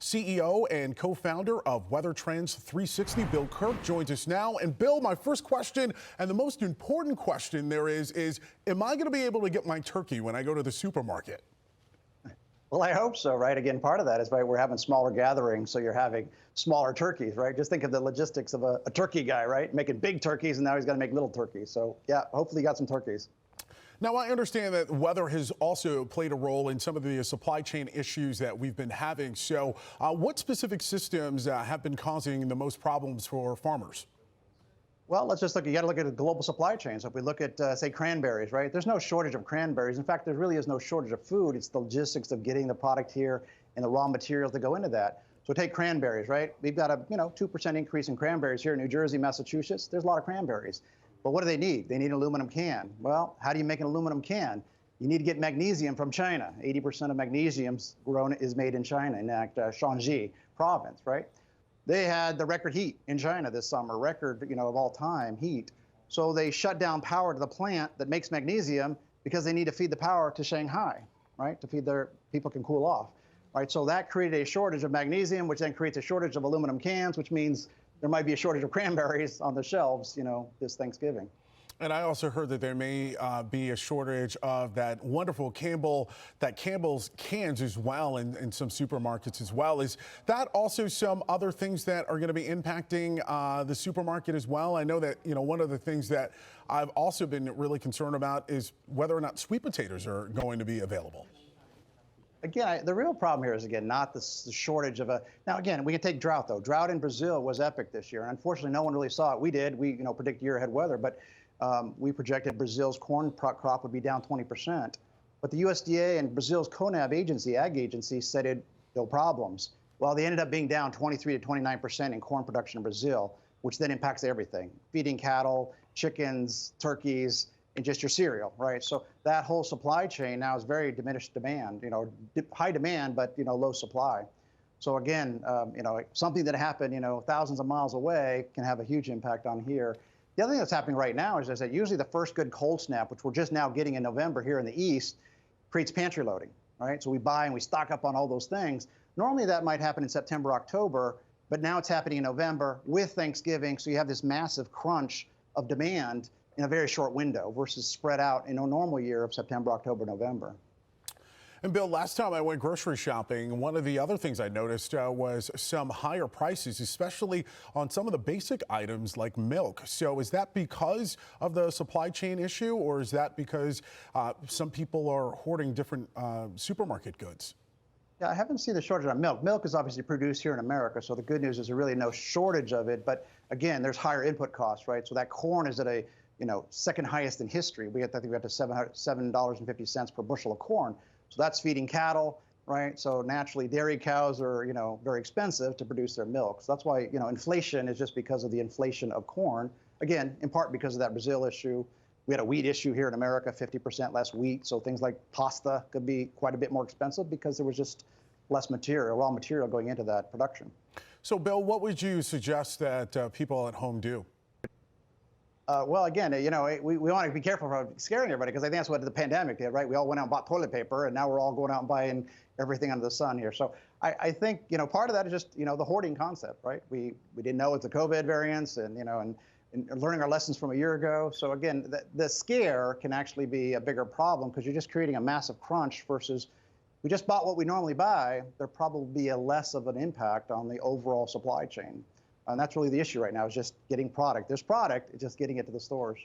CEO and co-founder of Weather Trends 360, Bill Kirk, joins us now. And Bill, my first question, and the most important question there is am I going to be able to get my turkey when I go to the supermarket? Well, I hope so, right? Again, part of that is, right, we're having smaller gatherings, so you're having smaller turkeys, right? Just think of the logistics of a turkey guy, right? Making big turkeys, and now he's got to make little turkeys. So, yeah, hopefully you got some turkeys. Now, I understand that weather has also played a role in some of the supply chain issues that we've been having. So what specific systems have been causing the most problems for farmers? Well, let's just look. You got to look at the global supply chain. So if we look at, say, cranberries, right? There's no shortage of cranberries. In fact, there really is no shortage of food. It's the logistics of getting the product here and the raw materials that go into that. So take cranberries, right? We've got a 2% increase in cranberries here in New Jersey, Massachusetts. There's a lot of cranberries. But what do they need? They need an aluminum can. Well, how do you make an aluminum can? You need to get magnesium from China. 80% of magnesium grown is made in China, in that Shanxi province, right? They had the record heat in China this summer, record, of all time heat. So they shut down power to the plant that makes magnesium because they need to feed the power to Shanghai, right? To feed their people can cool off, right? So that created a shortage of magnesium, which then creates a shortage of aluminum cans, which means there might be a shortage of cranberries on the shelves, this Thanksgiving. And I also heard that there may be a shortage of that wonderful Campbell's cans as well in some supermarkets as well. Is that also some other things that are going to be impacting the supermarket as well? I know that, one of the things that I've also been really concerned about is whether or not sweet potatoes are going to be available. Again, the real problem here is, again, not the shortage of now, again, we can take drought, though. Drought in Brazil was epic this year. And unfortunately, no one really saw it. We did. We, predict year-ahead weather. But we projected Brazil's corn crop would be down 20%. But the USDA and Brazil's CONAB ag agency said no problems. Well, they ended up being down 23 to 29% in corn production in Brazil, which then impacts everything. Feeding cattle, chickens, turkeys, and just your cereal, right? So that whole supply chain now is very diminished demand, high demand, but, low supply. So again, something that happened, thousands of miles away can have a huge impact on here. The other thing that's happening right now is that usually the first good cold snap, which we're just now getting in November here in the East, creates pantry loading, right? So we buy and we stock up on all those things. Normally that might happen in September, October, but now it's happening in November with Thanksgiving. So you have this massive crunch of demand in a very short window versus spread out in a normal year of September, October, November. And Bill, last time I went grocery shopping, one of the other things I noticed was some higher prices, especially on some of the basic items like milk. So is that because of the supply chain issue, or is that because some people are hoarding different supermarket goods? Yeah, I haven't seen the shortage on milk. Milk is obviously produced here in America, so the good news is there's really no shortage of it. But again, there's higher input costs, right? So that corn is at a second highest in history. I think we got to $7.50 per bushel of corn. So that's feeding cattle, right? So naturally, dairy cows are, very expensive to produce their milk. So that's why, inflation is just because of the inflation of corn. Again, in part because of that Brazil issue. We had a wheat issue here in America, 50% less wheat. So things like pasta could be quite a bit more expensive because there was just less material, raw material going into that production. So, Bill, what would you suggest that people at home do? Well, again, we want to be careful about scaring everybody because I think that's what the pandemic did, right? We all went out and bought toilet paper, and now we're all going out and buying everything under the sun here. So I think, part of that is just, the hoarding concept, right? We didn't know it's the COVID variants and learning our lessons from a year ago. So again, the scare can actually be a bigger problem because you're just creating a massive crunch versus we just bought what we normally buy. There'll probably be a less of an impact on the overall supply chain. And that's really the issue right now is just getting product. There's product, it's just getting it to the stores.